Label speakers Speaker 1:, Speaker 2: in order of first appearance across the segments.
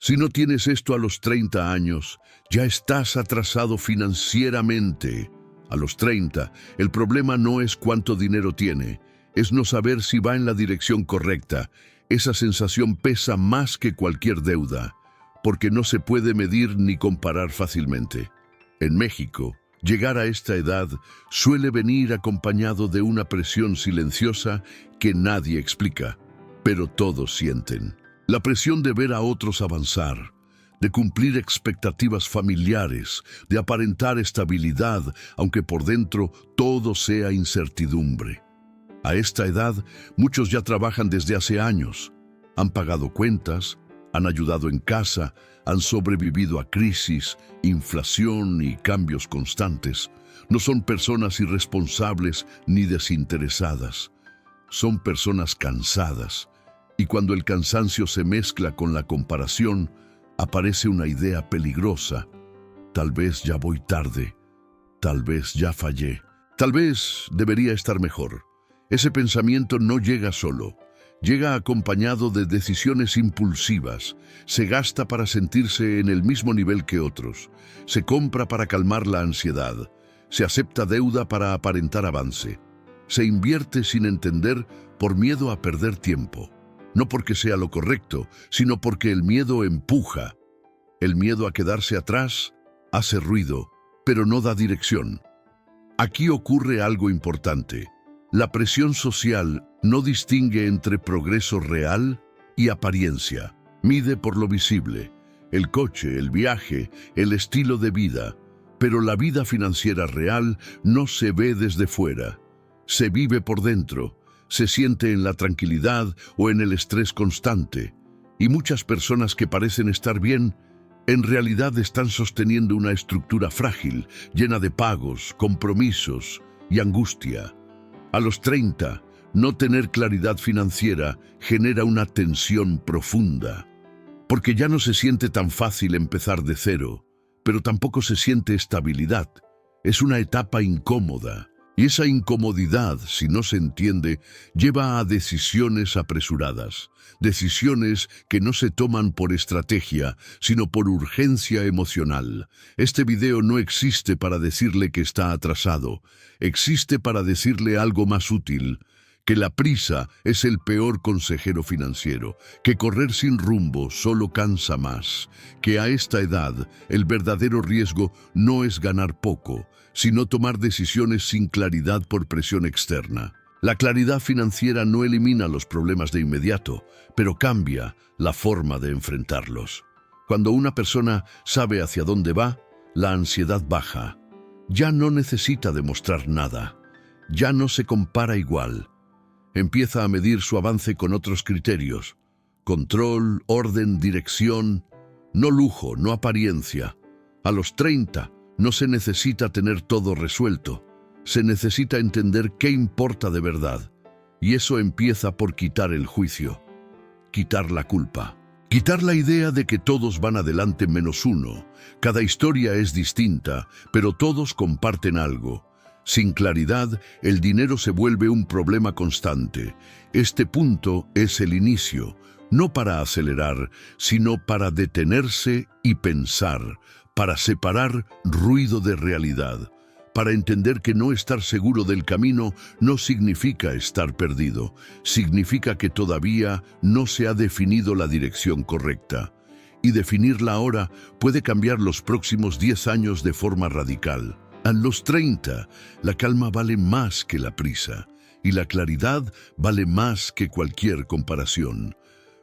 Speaker 1: Si no tienes esto a los 30 años, ya estás atrasado financieramente. A los 30, el problema no es cuánto dinero tiene, es no saber si va en la dirección correcta. Esa sensación pesa más que cualquier deuda, porque no se puede medir ni comparar fácilmente. En México, llegar a esta edad suele venir acompañado de una presión silenciosa que nadie explica, pero todos sienten. La presión de ver a otros avanzar, de cumplir expectativas familiares, de aparentar estabilidad, aunque por dentro todo sea incertidumbre. A esta edad, muchos ya trabajan desde hace años, han pagado cuentas, han ayudado en casa, han sobrevivido a crisis, inflación y cambios constantes. No son personas irresponsables ni desinteresadas. Son personas cansadas. Y cuando el cansancio se mezcla con la comparación, aparece una idea peligrosa. Tal vez ya voy tarde. Tal vez ya fallé. Tal vez debería estar mejor. Ese pensamiento no llega solo. Llega acompañado de decisiones impulsivas, se gasta para sentirse en el mismo nivel que otros, se compra para calmar la ansiedad, se acepta deuda para aparentar avance, se invierte sin entender por miedo a perder tiempo, no porque sea lo correcto, sino porque el miedo empuja. El miedo a quedarse atrás hace ruido, pero no da dirección. Aquí ocurre algo importante. La presión social no distingue entre progreso real y apariencia. Mide por lo visible, el coche, el viaje, el estilo de vida. Pero la vida financiera real no se ve desde fuera. Se vive por dentro, se siente en la tranquilidad o en el estrés constante. Y muchas personas que parecen estar bien, en realidad están sosteniendo una estructura frágil, llena de pagos, compromisos y angustia. A los 30, no tener claridad financiera genera una tensión profunda, porque ya no se siente tan fácil empezar de cero, pero tampoco se siente estabilidad. Es una etapa incómoda, y esa incomodidad, si no se entiende, lleva a decisiones apresuradas, decisiones que no se toman por estrategia, sino por urgencia emocional. Este video no existe para decirle que está atrasado, existe para decirle algo más útil, que la prisa es el peor consejero financiero, que correr sin rumbo solo cansa más, que a esta edad el verdadero riesgo no es ganar poco, sino tomar decisiones sin claridad por presión externa. La claridad financiera no elimina los problemas de inmediato, pero cambia la forma de enfrentarlos. Cuando una persona sabe hacia dónde va, la ansiedad baja. Ya no necesita demostrar nada. Ya no se compara igual. Empieza a medir su avance con otros criterios. Control, orden, dirección. No lujo, no apariencia. A los 30 no se necesita tener todo resuelto. Se necesita entender qué importa de verdad. Y eso empieza por quitar el juicio. Quitar la culpa. Quitar la idea de que todos van adelante menos uno. Cada historia es distinta, pero todos comparten algo. Sin claridad, el dinero se vuelve un problema constante. Este punto es el inicio, no para acelerar, sino para detenerse y pensar, para separar ruido de realidad, para entender que no estar seguro del camino no significa estar perdido, significa que todavía no se ha definido la dirección correcta. Y definirla ahora puede cambiar los próximos 10 años de forma radical. A los 30, la calma vale más que la prisa, y la claridad vale más que cualquier comparación.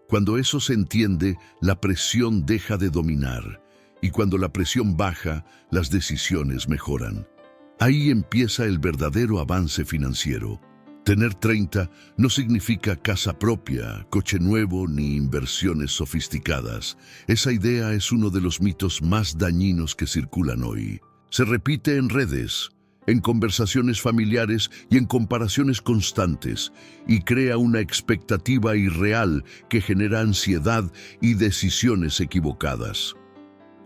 Speaker 1: Cuando eso se entiende, la presión deja de dominar, y cuando la presión baja, las decisiones mejoran. Ahí empieza el verdadero avance financiero. Tener 30 no significa casa propia, coche nuevo ni inversiones sofisticadas. Esa idea es uno de los mitos más dañinos que circulan hoy. Se repite en redes, en conversaciones familiares y en comparaciones constantes, y crea una expectativa irreal que genera ansiedad y decisiones equivocadas.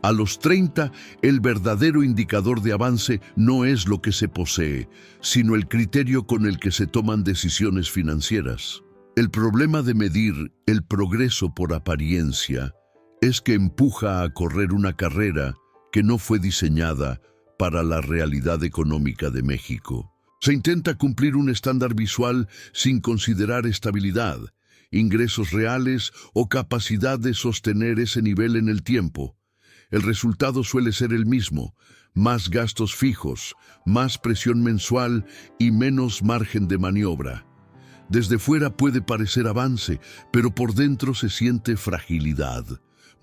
Speaker 1: A los 30, el verdadero indicador de avance no es lo que se posee, sino el criterio con el que se toman decisiones financieras. El problema de medir el progreso por apariencia es que empuja a correr una carrera que no fue diseñada para la realidad económica de México. Se intenta cumplir un estándar visual sin considerar estabilidad, ingresos reales o capacidad de sostener ese nivel en el tiempo. El resultado suele ser el mismo: más gastos fijos, más presión mensual y menos margen de maniobra. Desde fuera puede parecer avance, pero por dentro se siente fragilidad.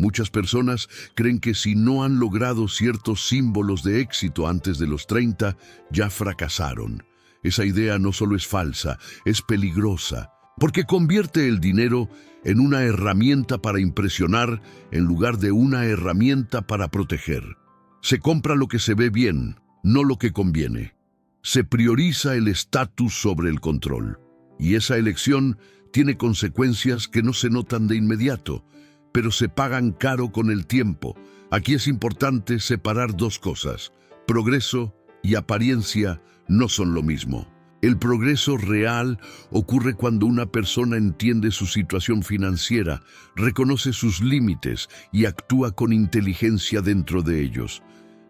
Speaker 1: Muchas personas creen que si no han logrado ciertos símbolos de éxito antes de los 30, ya fracasaron. Esa idea no solo es falsa, es peligrosa, porque convierte el dinero en una herramienta para impresionar en lugar de una herramienta para proteger. Se compra lo que se ve bien, no lo que conviene. Se prioriza el estatus sobre el control. Y esa elección tiene consecuencias que no se notan de inmediato, pero se pagan caro con el tiempo. Aquí es importante separar dos cosas: progreso y apariencia no son lo mismo. El progreso real ocurre cuando una persona entiende su situación financiera, reconoce sus límites y actúa con inteligencia dentro de ellos.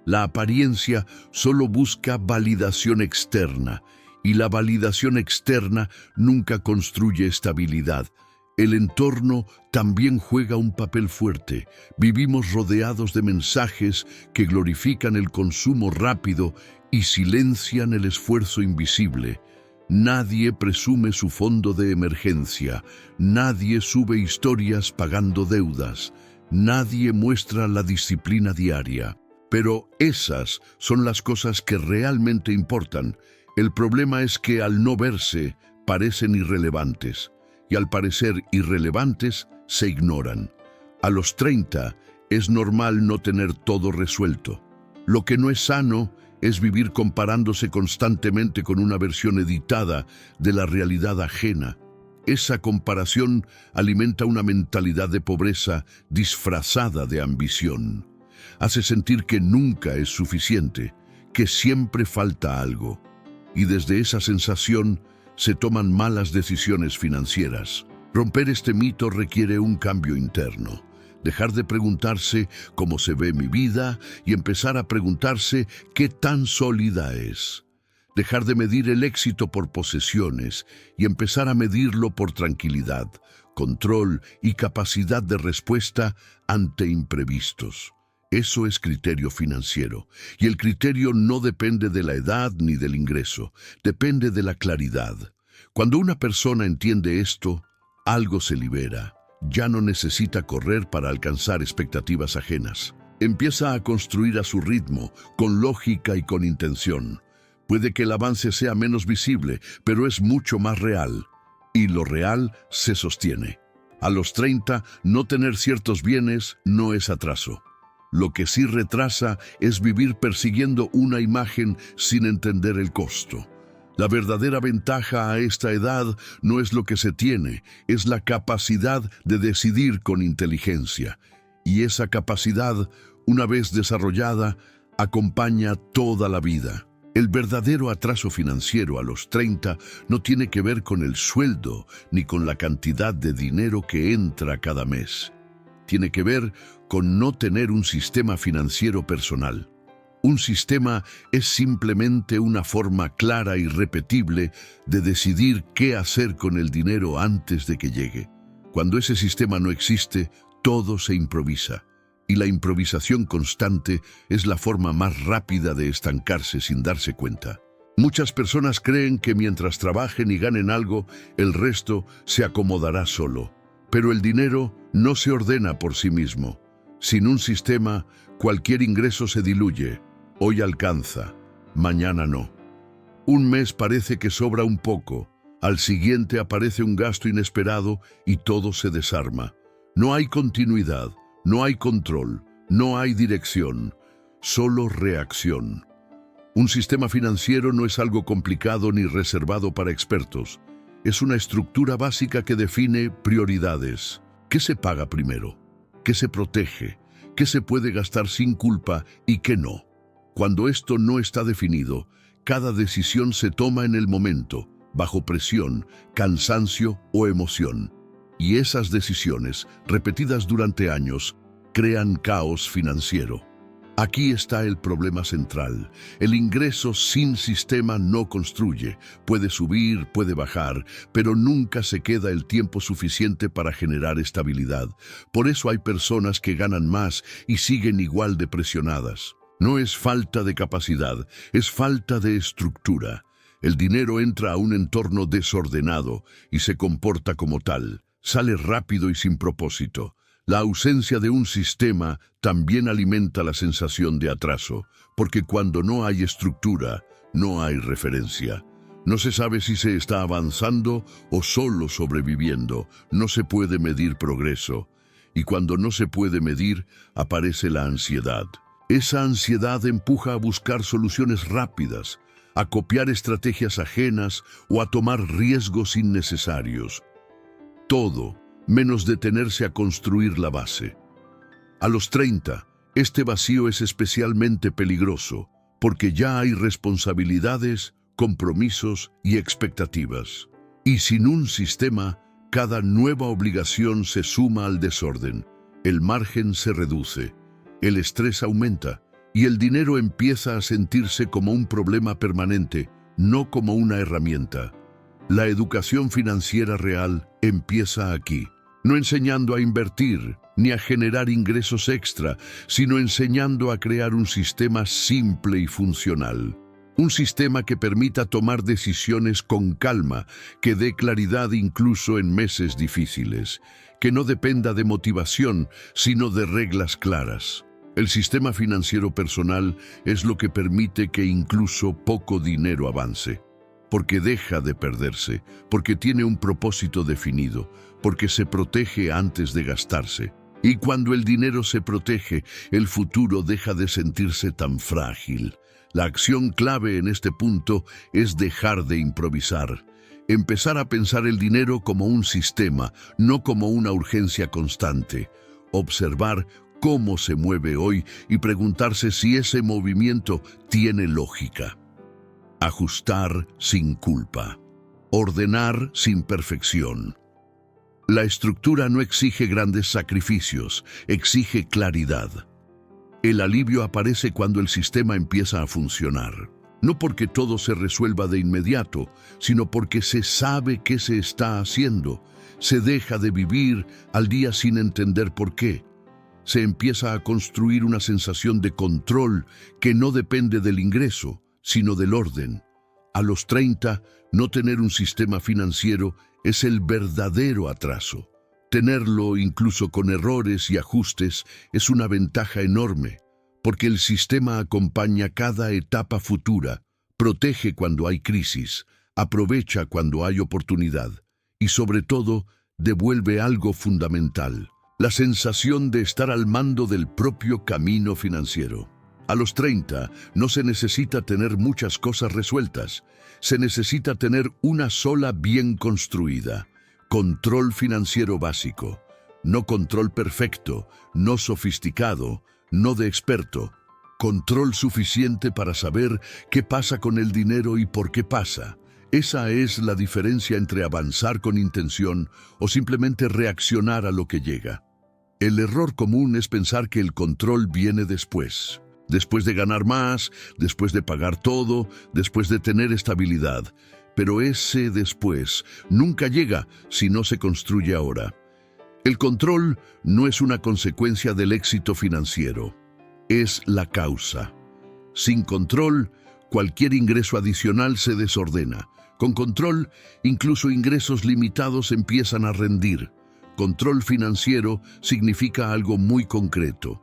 Speaker 1: La apariencia solo busca validación externa, y la validación externa nunca construye estabilidad. El entorno también juega un papel fuerte. Vivimos rodeados de mensajes que glorifican el consumo rápido y silencian el esfuerzo invisible. Nadie presume su fondo de emergencia, nadie sube historias pagando deudas, nadie muestra la disciplina diaria. Pero esas son las cosas que realmente importan. El problema es que al no verse, parecen irrelevantes, y al parecer irrelevantes, se ignoran. A los 30 es normal no tener todo resuelto. Lo que no es sano es vivir comparándose constantemente con una versión editada de la realidad ajena. Esa comparación alimenta una mentalidad de pobreza disfrazada de ambición. Hace sentir que nunca es suficiente, que siempre falta algo. Y desde esa sensación se toman malas decisiones financieras. Romper este mito requiere un cambio interno. Dejar de preguntarse cómo se ve mi vida y empezar a preguntarse qué tan sólida es. Dejar de medir el éxito por posesiones y empezar a medirlo por tranquilidad, control y capacidad de respuesta ante imprevistos. Eso es criterio financiero, y el criterio no depende de la edad ni del ingreso, depende de la claridad. Cuando una persona entiende esto, algo se libera. Ya no necesita correr para alcanzar expectativas ajenas. Empieza a construir a su ritmo, con lógica y con intención. Puede que el avance sea menos visible, pero es mucho más real. Y lo real se sostiene. A los 30, no tener ciertos bienes no es atraso. Lo que sí retrasa es vivir persiguiendo una imagen sin entender el costo. La verdadera ventaja a esta edad no es lo que se tiene, es la capacidad de decidir con inteligencia. Y esa capacidad, una vez desarrollada, acompaña toda la vida. El verdadero atraso financiero a los 30 no tiene que ver con el sueldo ni con la cantidad de dinero que entra cada mes. Tiene que ver con no tener un sistema financiero personal. Un sistema es simplemente una forma clara y repetible de decidir qué hacer con el dinero antes de que llegue. Cuando ese sistema no existe, todo se improvisa. Y la improvisación constante es la forma más rápida de estancarse sin darse cuenta. Muchas personas creen que mientras trabajen y ganen algo, el resto se acomodará solo. Pero el dinero no se ordena por sí mismo. Sin un sistema, cualquier ingreso se diluye. Hoy alcanza, mañana no. Un mes parece que sobra un poco, al siguiente aparece un gasto inesperado y todo se desarma. No hay continuidad, no hay control, no hay dirección, solo reacción. Un sistema financiero no es algo complicado ni reservado para expertos. Es una estructura básica que define prioridades. ¿Qué se paga primero? ¿Qué se protege? ¿Qué se puede gastar sin culpa y qué no? Cuando esto no está definido, cada decisión se toma en el momento, bajo presión, cansancio o emoción. Y esas decisiones, repetidas durante años, crean caos financiero. Aquí está el problema central. El ingreso sin sistema no construye. Puede subir, puede bajar, pero nunca se queda el tiempo suficiente para generar estabilidad. Por eso hay personas que ganan más y siguen igual de presionadas. No es falta de capacidad, es falta de estructura. El dinero entra a un entorno desordenado y se comporta como tal. Sale rápido y sin propósito. La ausencia de un sistema también alimenta la sensación de atraso, porque cuando no hay estructura, no hay referencia. No se sabe si se está avanzando o solo sobreviviendo. No se puede medir progreso. Y cuando no se puede medir, aparece la ansiedad. Esa ansiedad empuja a buscar soluciones rápidas, a copiar estrategias ajenas o a tomar riesgos innecesarios. Todo menos detenerse a construir la base. A los 30, este vacío es especialmente peligroso, porque ya hay responsabilidades, compromisos y expectativas. Y sin un sistema, cada nueva obligación se suma al desorden, el margen se reduce, el estrés aumenta y el dinero empieza a sentirse como un problema permanente, no como una herramienta. La educación financiera real empieza aquí. No enseñando a invertir ni a generar ingresos extra, sino enseñando a crear un sistema simple y funcional. Un sistema que permita tomar decisiones con calma, que dé claridad incluso en meses difíciles, que no dependa de motivación, sino de reglas claras. El sistema financiero personal es lo que permite que incluso poco dinero avance, porque deja de perderse, porque tiene un propósito definido, porque se protege antes de gastarse. Y cuando el dinero se protege, el futuro deja de sentirse tan frágil. La acción clave en este punto es dejar de improvisar. Empezar a pensar el dinero como un sistema, no como una urgencia constante. Observar cómo se mueve hoy y preguntarse si ese movimiento tiene lógica. Ajustar sin culpa. Ordenar sin perfección. La estructura no exige grandes sacrificios, exige claridad. El alivio aparece cuando el sistema empieza a funcionar. No porque todo se resuelva de inmediato, sino porque se sabe qué se está haciendo. Se deja de vivir al día sin entender por qué. Se empieza a construir una sensación de control que no depende del ingreso, sino del orden. A los 30, no tener un sistema financiero es el verdadero atraso. Tenerlo, incluso con errores y ajustes, es una ventaja enorme, porque el sistema acompaña cada etapa futura, protege cuando hay crisis, aprovecha cuando hay oportunidad y, sobre todo, devuelve algo fundamental: la sensación de estar al mando del propio camino financiero. A los 30 no se necesita tener muchas cosas resueltas, se necesita tener una sola bien construida. Control financiero básico, no control perfecto, no sofisticado, no de experto. Control suficiente para saber qué pasa con el dinero y por qué pasa. Esa es la diferencia entre avanzar con intención o simplemente reaccionar a lo que llega. El error común es pensar que el control viene después de ganar más, después de pagar todo, después de tener estabilidad. Pero ese después nunca llega si no se construye ahora. El control no es una consecuencia del éxito financiero, es la causa. Sin control, cualquier ingreso adicional se desordena. Con control, incluso ingresos limitados empiezan a rendir. Control financiero significa algo muy concreto: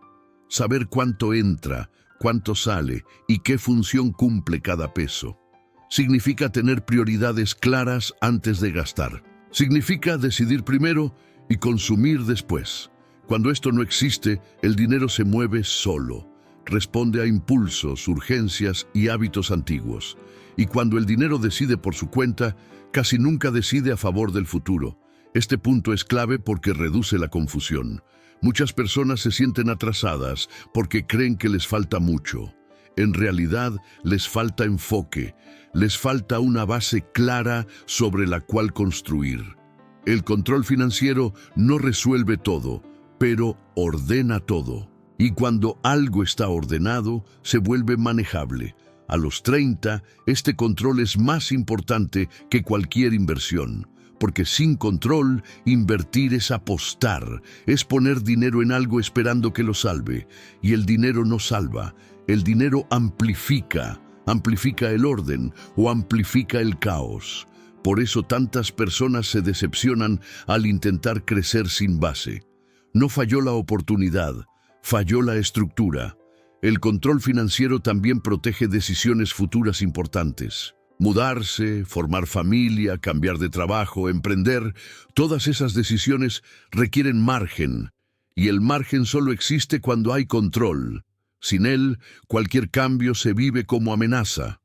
Speaker 1: saber cuánto entra, cuánto sale y qué función cumple cada peso. Significa tener prioridades claras antes de gastar. Significa decidir primero y consumir después. Cuando esto no existe, el dinero se mueve solo. Responde a impulsos, urgencias y hábitos antiguos. Y cuando el dinero decide por su cuenta, casi nunca decide a favor del futuro. Este punto es clave porque reduce la confusión. Muchas personas se sienten atrasadas porque creen que les falta mucho. En realidad, les falta enfoque, les falta una base clara sobre la cual construir. El control financiero no resuelve todo, pero ordena todo. Y cuando algo está ordenado, se vuelve manejable. A los 30, este control es más importante que cualquier inversión, porque sin control, invertir es apostar, es poner dinero en algo esperando que lo salve. Y el dinero no salva, el dinero amplifica el orden o amplifica el caos. Por eso tantas personas se decepcionan al intentar crecer sin base. No falló la oportunidad, falló la estructura. El control financiero también protege decisiones futuras importantes. Mudarse, formar familia, cambiar de trabajo, emprender, todas esas decisiones requieren margen. Y el margen solo existe cuando hay control. Sin él, cualquier cambio se vive como amenaza.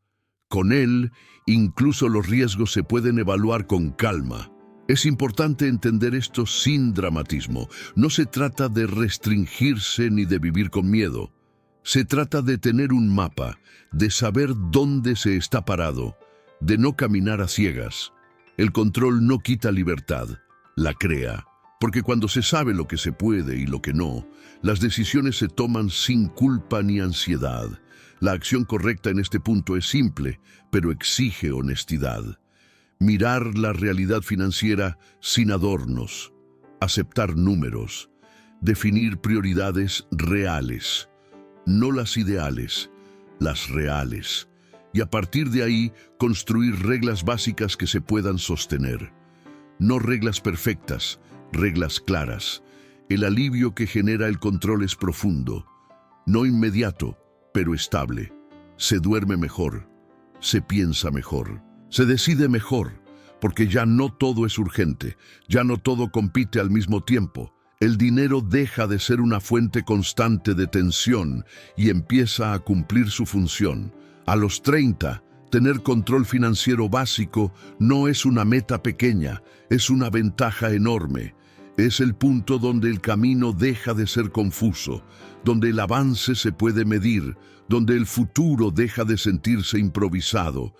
Speaker 1: Con él, incluso los riesgos se pueden evaluar con calma. Es importante entender esto sin dramatismo. No se trata de restringirse ni de vivir con miedo. Se trata de tener un mapa, de saber dónde se está parado, de no caminar a ciegas. El control no quita libertad, la crea. Porque cuando se sabe lo que se puede y lo que no, las decisiones se toman sin culpa ni ansiedad. La acción correcta en este punto es simple, pero exige honestidad. Mirar la realidad financiera sin adornos, aceptar números, definir prioridades reales, no las ideales, las reales, y a partir de ahí construir reglas básicas que se puedan sostener. No reglas perfectas, reglas claras. El alivio que genera el control es profundo, no inmediato, pero estable. Se duerme mejor, se piensa mejor, se decide mejor, porque ya no todo es urgente, ya no todo compite al mismo tiempo. El dinero deja de ser una fuente constante de tensión y empieza a cumplir su función. A los 30, tener control financiero básico no es una meta pequeña, es una ventaja enorme. Es el punto donde el camino deja de ser confuso, donde el avance se puede medir, donde el futuro deja de sentirse improvisado.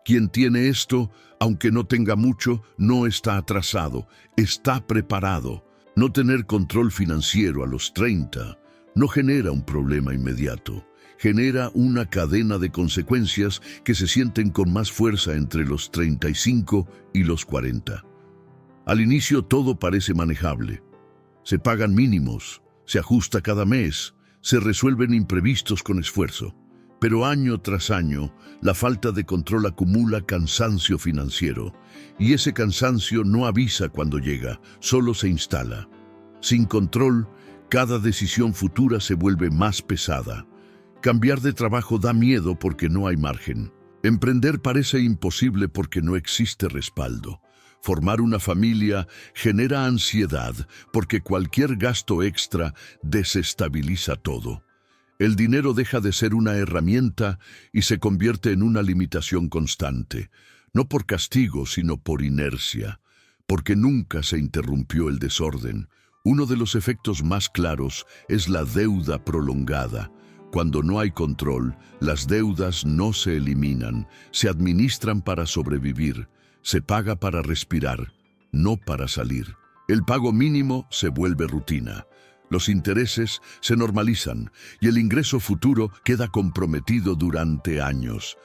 Speaker 1: Quien tiene esto, aunque no tenga mucho, no está atrasado, está preparado. No tener control financiero a los 30 no genera un problema inmediato, genera una cadena de consecuencias que se sienten con más fuerza entre los 35 y los 40. Al inicio todo parece manejable. Se pagan mínimos, se ajusta cada mes, se resuelven imprevistos con esfuerzo. Pero año tras año, la falta de control acumula cansancio financiero, y ese cansancio no avisa cuando llega, solo se instala. Sin control, cada decisión futura se vuelve más pesada. Cambiar de trabajo da miedo porque no hay margen. Emprender parece imposible porque no existe respaldo. Formar una familia genera ansiedad porque cualquier gasto extra desestabiliza todo. El dinero deja de ser una herramienta y se convierte en una limitación constante, no por castigo, sino por inercia, porque nunca se interrumpió el desorden. Uno de los efectos más claros es la deuda prolongada. Cuando no hay control, las deudas no se eliminan, se administran para sobrevivir. Se paga para respirar, no para salir. El pago mínimo se vuelve rutina. Los intereses se normalizan y el ingreso futuro queda comprometido durante años.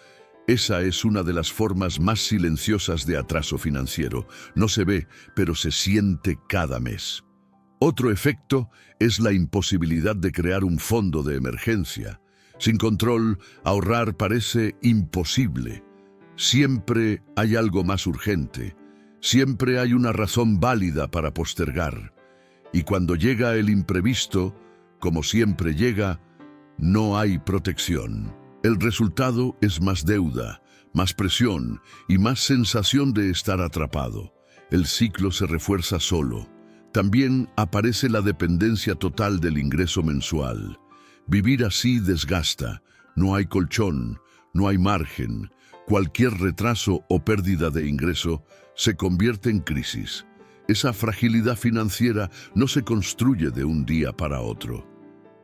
Speaker 1: Esa es una de las formas más silenciosas de atraso financiero. No se ve, pero se siente cada mes. Otro efecto es la imposibilidad de crear un fondo de emergencia. Sin control, ahorrar parece imposible. Siempre hay algo más urgente. Siempre hay una razón válida para postergar. Y cuando llega el imprevisto, como siempre llega, no hay protección. El resultado es más deuda, más presión y más sensación de estar atrapado. El ciclo se refuerza solo. También aparece la dependencia total del ingreso mensual. Vivir así desgasta. No hay colchón, no hay margen. Cualquier retraso o pérdida de ingreso se convierte en crisis. Esa fragilidad financiera no se construye de un día para otro.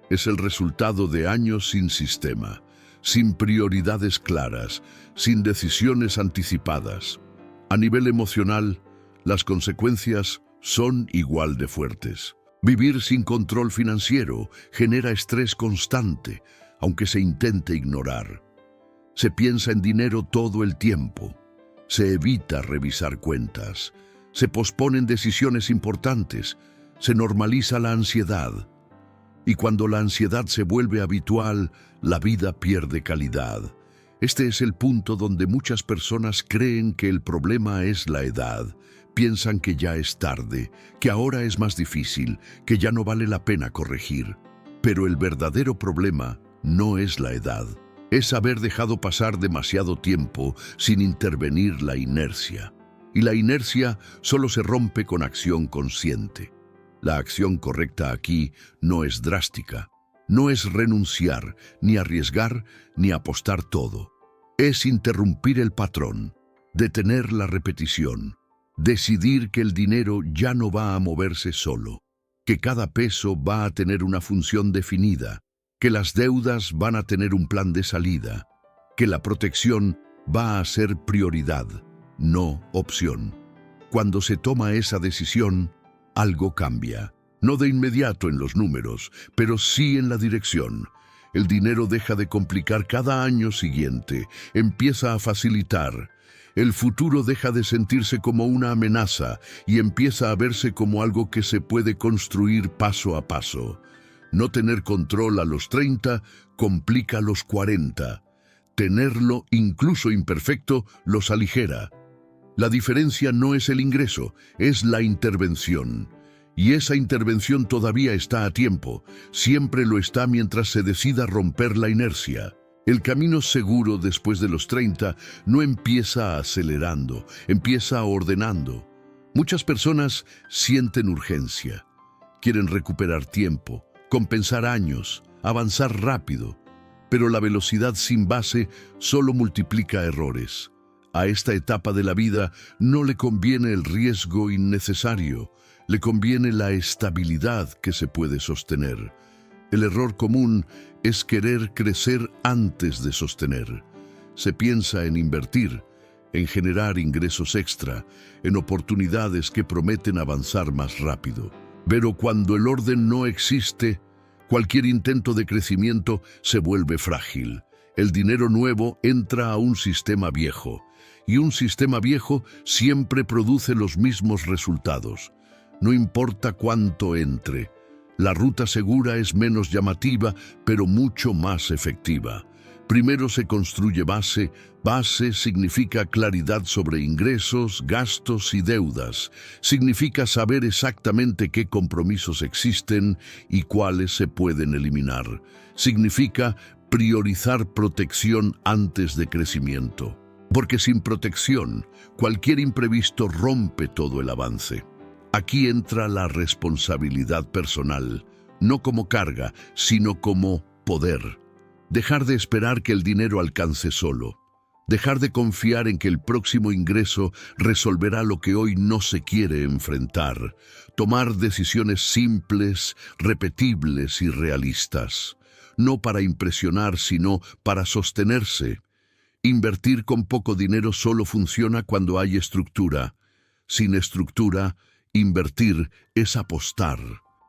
Speaker 1: Es el resultado de años sin sistema, sin prioridades claras, sin decisiones anticipadas. A nivel emocional, las consecuencias son igual de fuertes. Vivir sin control financiero genera estrés constante, aunque se intente ignorar. Se piensa en dinero todo el tiempo. Se evita revisar cuentas. Se posponen decisiones importantes. Se normaliza la ansiedad. Y cuando la ansiedad se vuelve habitual, la vida pierde calidad. Este es el punto donde muchas personas creen que el problema es la edad. Piensan que ya es tarde, que ahora es más difícil, que ya no vale la pena corregir. Pero el verdadero problema no es la edad. Es haber dejado pasar demasiado tiempo sin intervenir la inercia. Y la inercia solo se rompe con acción consciente. La acción correcta aquí no es drástica. No es renunciar, ni arriesgar, ni apostar todo. Es interrumpir el patrón, detener la repetición, decidir que el dinero ya no va a moverse solo, que cada peso va a tener una función definida, que las deudas van a tener un plan de salida, que la protección va a ser prioridad, no opción. Cuando se toma esa decisión, algo cambia. No de inmediato en los números, pero sí en la dirección. El dinero deja de complicar cada año siguiente, empieza a facilitar. El futuro deja de sentirse como una amenaza y empieza a verse como algo que se puede construir paso a paso. No tener control a los 30 complica a los 40. Tenerlo, incluso imperfecto, los aligera. La diferencia no es el ingreso, es la intervención. Y esa intervención todavía está a tiempo, siempre lo está mientras se decida romper la inercia. El camino seguro después de los 30 no empieza acelerando, empieza ordenando. Muchas personas sienten urgencia, quieren recuperar tiempo, compensar años, avanzar rápido, pero la velocidad sin base solo multiplica errores. A esta etapa de la vida no le conviene el riesgo innecesario, le conviene la estabilidad que se puede sostener. El error común es querer crecer antes de sostener. Se piensa en invertir, en generar ingresos extra, en oportunidades que prometen avanzar más rápido. Pero cuando el orden no existe, cualquier intento de crecimiento se vuelve frágil. El dinero nuevo entra a un sistema viejo, y un sistema viejo siempre produce los mismos resultados. No importa cuánto entre. La ruta segura es menos llamativa, pero mucho más efectiva. Primero se construye base. Base significa claridad sobre ingresos, gastos y deudas. Significa saber exactamente qué compromisos existen y cuáles se pueden eliminar. Significa priorizar protección antes de crecimiento. Porque sin protección, cualquier imprevisto rompe todo el avance. Aquí entra la responsabilidad personal, no como carga, sino como poder. Dejar de esperar que el dinero alcance solo. Dejar de confiar en que el próximo ingreso resolverá lo que hoy no se quiere enfrentar. Tomar decisiones simples, repetibles y realistas. No para impresionar, sino para sostenerse. Invertir con poco dinero solo funciona cuando hay estructura. Sin estructura, invertir es apostar.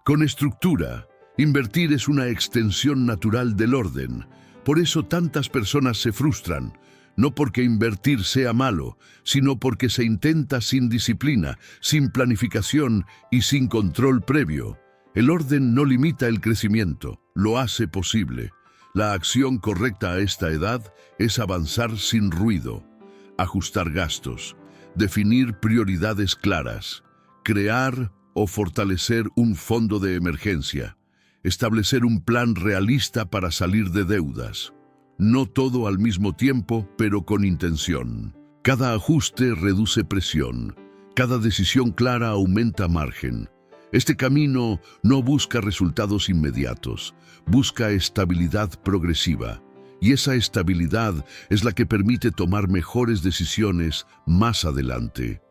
Speaker 1: Con estructura, invertir es una extensión natural del orden. Por eso tantas personas se frustran, no porque invertir sea malo, sino porque se intenta sin disciplina, sin planificación y sin control previo. El orden no limita el crecimiento, lo hace posible. La acción correcta a esta edad es avanzar sin ruido, ajustar gastos, definir prioridades claras, crear o fortalecer un fondo de emergencia, establecer un plan realista para salir de deudas. No todo al mismo tiempo, pero con intención. Cada ajuste reduce presión, cada decisión clara aumenta margen. Este camino no busca resultados inmediatos, busca estabilidad progresiva. Y esa estabilidad es la que permite tomar mejores decisiones más adelante.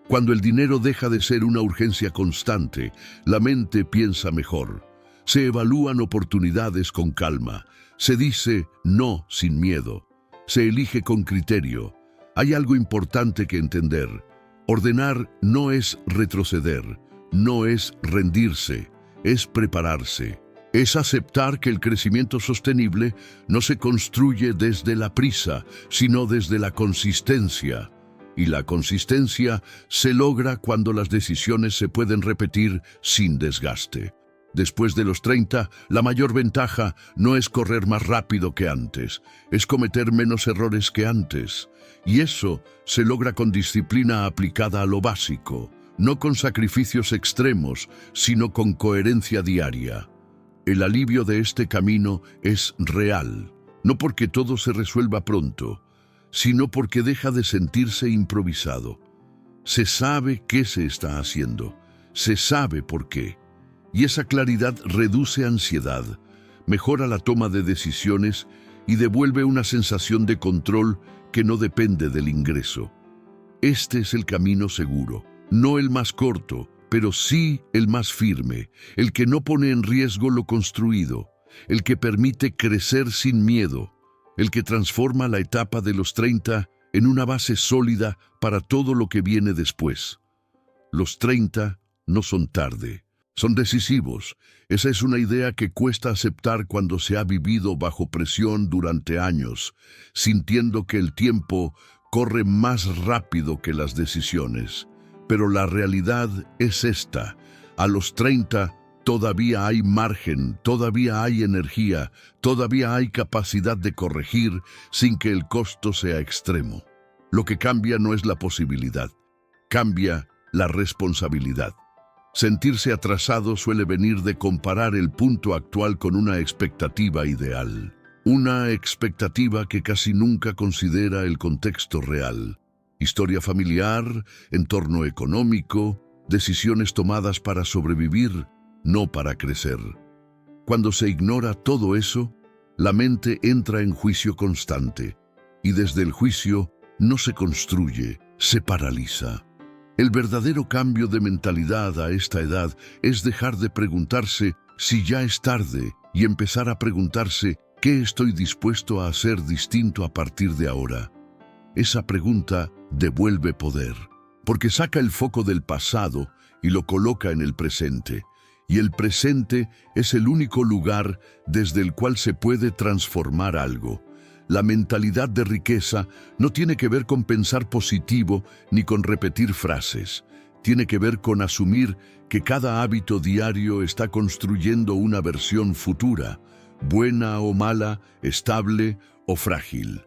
Speaker 1: Cuando el dinero deja de ser una urgencia constante, la mente piensa mejor. Se evalúan oportunidades con calma. Se dice no sin miedo. Se elige con criterio. Hay algo importante que entender. Ordenar no es retroceder. no es rendirse, es prepararse. Es aceptar que el crecimiento sostenible no se construye desde la prisa, sino desde la consistencia. Y la consistencia se logra cuando las decisiones se pueden repetir sin desgaste. Después de los 30, la mayor ventaja no es correr más rápido que antes, es cometer menos errores que antes. Y eso se logra con disciplina aplicada a lo básico, no con sacrificios extremos, sino con coherencia diaria. El alivio de este camino es real, no porque todo se resuelva pronto, sino porque deja de sentirse improvisado. Se sabe qué se está haciendo, se sabe por qué. Y esa claridad reduce ansiedad, mejora la toma de decisiones y devuelve una sensación de control que no depende del ingreso. Este es el camino seguro, no el más corto, pero sí el más firme, el que no pone en riesgo lo construido, el que permite crecer sin miedo, el que transforma la etapa de los 30 en una base sólida para todo lo que viene después. Los 30 no son tarde. Son decisivos. Esa es una idea que cuesta aceptar cuando se ha vivido bajo presión durante años, sintiendo que el tiempo corre más rápido que las decisiones. Pero la realidad es esta. A los 30 todavía hay margen, todavía hay energía, todavía hay capacidad de corregir sin que el costo sea extremo. Lo que cambia no es la posibilidad, cambia la responsabilidad. Sentirse atrasado suele venir de comparar el punto actual con una expectativa ideal. Una expectativa que casi nunca considera el contexto real. Historia familiar, entorno económico, decisiones tomadas para sobrevivir, no para crecer. Cuando se ignora todo eso, la mente entra en juicio constante. Y desde el juicio no se construye, se paraliza. El verdadero cambio de mentalidad a esta edad es dejar de preguntarse si ya es tarde y empezar a preguntarse qué estoy dispuesto a hacer distinto a partir de ahora. Esa pregunta devuelve poder, porque saca el foco del pasado y lo coloca en el presente. Y el presente es el único lugar desde el cual se puede transformar algo. La mentalidad de riqueza no tiene que ver con pensar positivo ni con repetir frases. Tiene que ver con asumir que cada hábito diario está construyendo una versión futura, buena o mala, estable o frágil.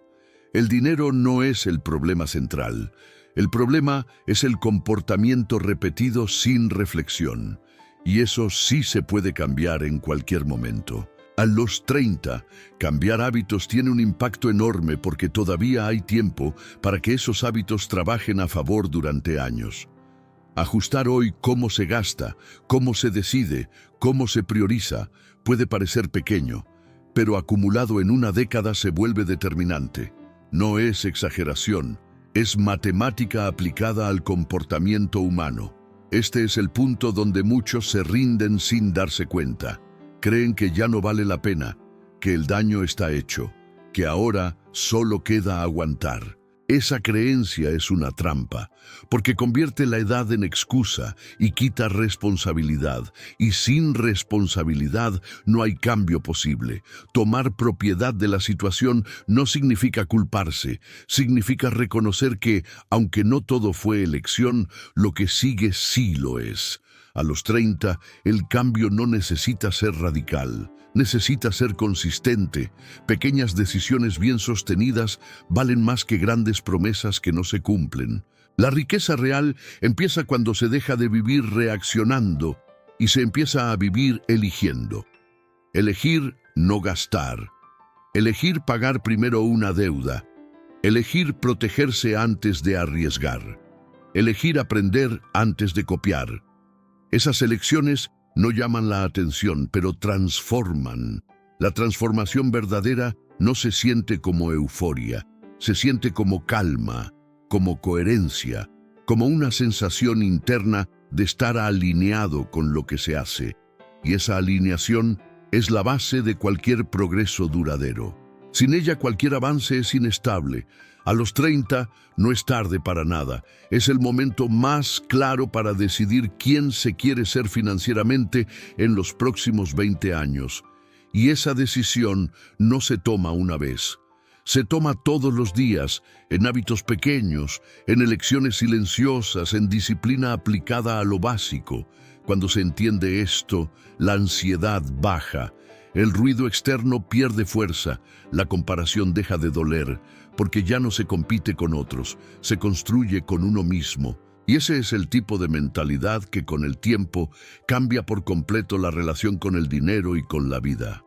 Speaker 1: El dinero no es el problema central. El problema es el comportamiento repetido sin reflexión. Y eso sí se puede cambiar en cualquier momento. A los 30, cambiar hábitos tiene un impacto enorme porque todavía hay tiempo para que esos hábitos trabajen a favor durante años. Ajustar hoy cómo se gasta, cómo se decide, cómo se prioriza, puede parecer pequeño, pero acumulado en una década se vuelve determinante. No es exageración, es matemática aplicada al comportamiento humano. Este es el punto donde muchos se rinden sin darse cuenta. Creen que ya no vale la pena, que el daño está hecho, que ahora solo queda aguantar. Esa creencia es una trampa, porque convierte la edad en excusa y quita responsabilidad, y sin responsabilidad no hay cambio posible. Tomar propiedad de la situación no significa culparse, significa reconocer que, aunque no todo fue elección, lo que sigue sí lo es. A los 30, el cambio no necesita ser radical, necesita ser consistente. Pequeñas decisiones bien sostenidas valen más que grandes promesas que no se cumplen. La riqueza real empieza cuando se deja de vivir reaccionando y se empieza a vivir eligiendo. Elegir no gastar. Elegir pagar primero una deuda. Elegir protegerse antes de arriesgar. Elegir aprender antes de copiar. Esas elecciones no llaman la atención, pero transforman. La transformación verdadera no se siente como euforia, se siente como calma, como coherencia, como una sensación interna de estar alineado con lo que se hace. Y esa alineación es la base de cualquier progreso duradero. Sin ella cualquier avance es inestable. A los 30 no es tarde para nada. Es el momento más claro para decidir quién se quiere ser financieramente en los próximos 20 años. Y esa decisión no se toma una vez. Se toma todos los días, en hábitos pequeños, en elecciones silenciosas, en disciplina aplicada a lo básico. Cuando se entiende esto, la ansiedad baja. El ruido externo pierde fuerza, la comparación deja de doler, porque ya no se compite con otros, se construye con uno mismo. Y ese es el tipo de mentalidad que con el tiempo cambia por completo la relación con el dinero y con la vida.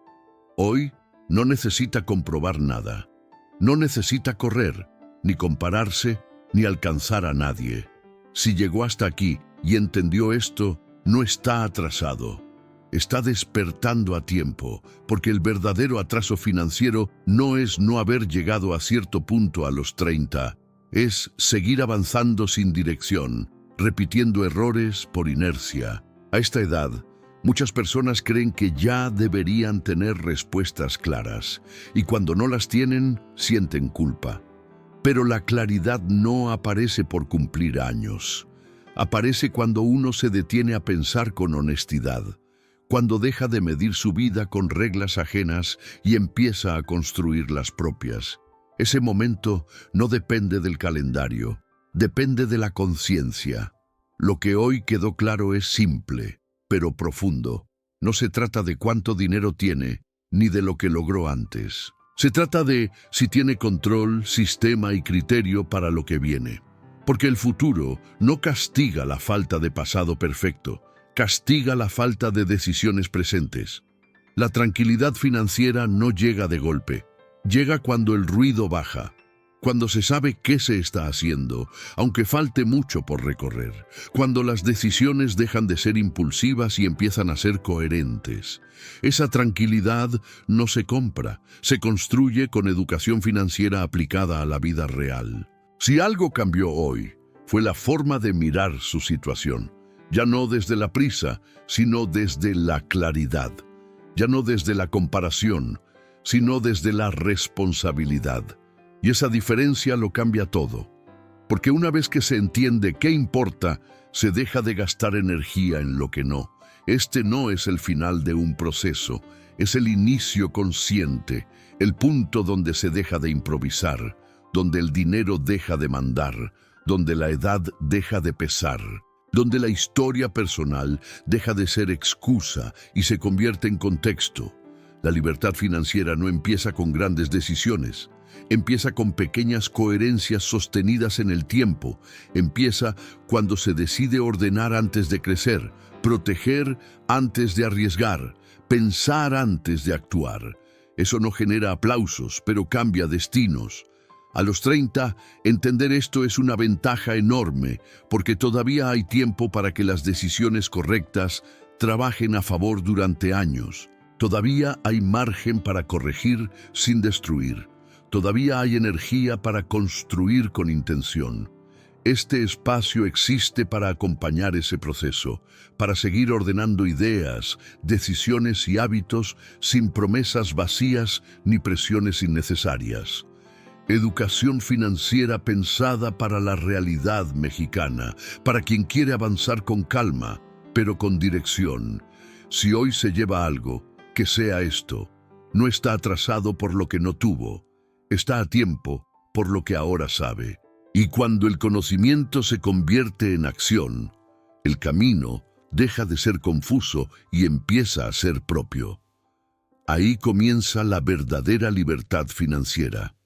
Speaker 1: Hoy no necesita comprobar nada. No necesita correr, ni compararse, ni alcanzar a nadie. Si llegó hasta aquí y entendió esto, no está atrasado. Está despertando a tiempo, porque el verdadero atraso financiero no es no haber llegado a cierto punto a los 30, es seguir avanzando sin dirección, repitiendo errores por inercia. A esta edad, muchas personas creen que ya deberían tener respuestas claras, y cuando no las tienen, sienten culpa. Pero la claridad no aparece por cumplir años. Aparece cuando uno se detiene a pensar con honestidad, cuando deja de medir su vida con reglas ajenas y empieza a construir las propias. Ese momento no depende del calendario, depende de la conciencia. Lo que hoy quedó claro es simple, pero profundo. No se trata de cuánto dinero tiene, ni de lo que logró antes. Se trata de si tiene control, sistema y criterio para lo que viene. Porque el futuro no castiga la falta de pasado perfecto, castiga la falta de decisiones presentes. La tranquilidad financiera no llega de golpe, llega cuando el ruido baja, cuando se sabe qué se está haciendo, aunque falte mucho por recorrer, cuando las decisiones dejan de ser impulsivas y empiezan a ser coherentes. Esa tranquilidad no se compra, se construye con educación financiera aplicada a la vida real. Si algo cambió hoy, fue la forma de mirar su situación. Ya no desde la prisa, sino desde la claridad. Ya no desde la comparación, sino desde la responsabilidad. Y esa diferencia lo cambia todo. Porque una vez que se entiende qué importa, se deja de gastar energía en lo que no. Este no es el final de un proceso, es el inicio consciente, el punto donde se deja de improvisar, donde el dinero deja de mandar, donde la edad deja de pesar, donde la historia personal deja de ser excusa y se convierte en contexto. La libertad financiera no empieza con grandes decisiones, empieza con pequeñas coherencias sostenidas en el tiempo, empieza cuando se decide ordenar antes de crecer, proteger antes de arriesgar, pensar antes de actuar. Eso no genera aplausos, pero cambia destinos. A los 30, entender esto es una ventaja enorme, porque todavía hay tiempo para que las decisiones correctas trabajen a favor durante años. Todavía hay margen para corregir sin destruir. Todavía hay energía para construir con intención. Este espacio existe para acompañar ese proceso, para seguir ordenando ideas, decisiones y hábitos sin promesas vacías ni presiones innecesarias. Educación financiera pensada para la realidad mexicana, para quien quiere avanzar con calma, pero con dirección. Si hoy se lleva algo, que sea esto. No está atrasado por lo que no tuvo, está a tiempo por lo que ahora sabe. Y cuando el conocimiento se convierte en acción, el camino deja de ser confuso y empieza a ser propio. Ahí comienza la verdadera libertad financiera.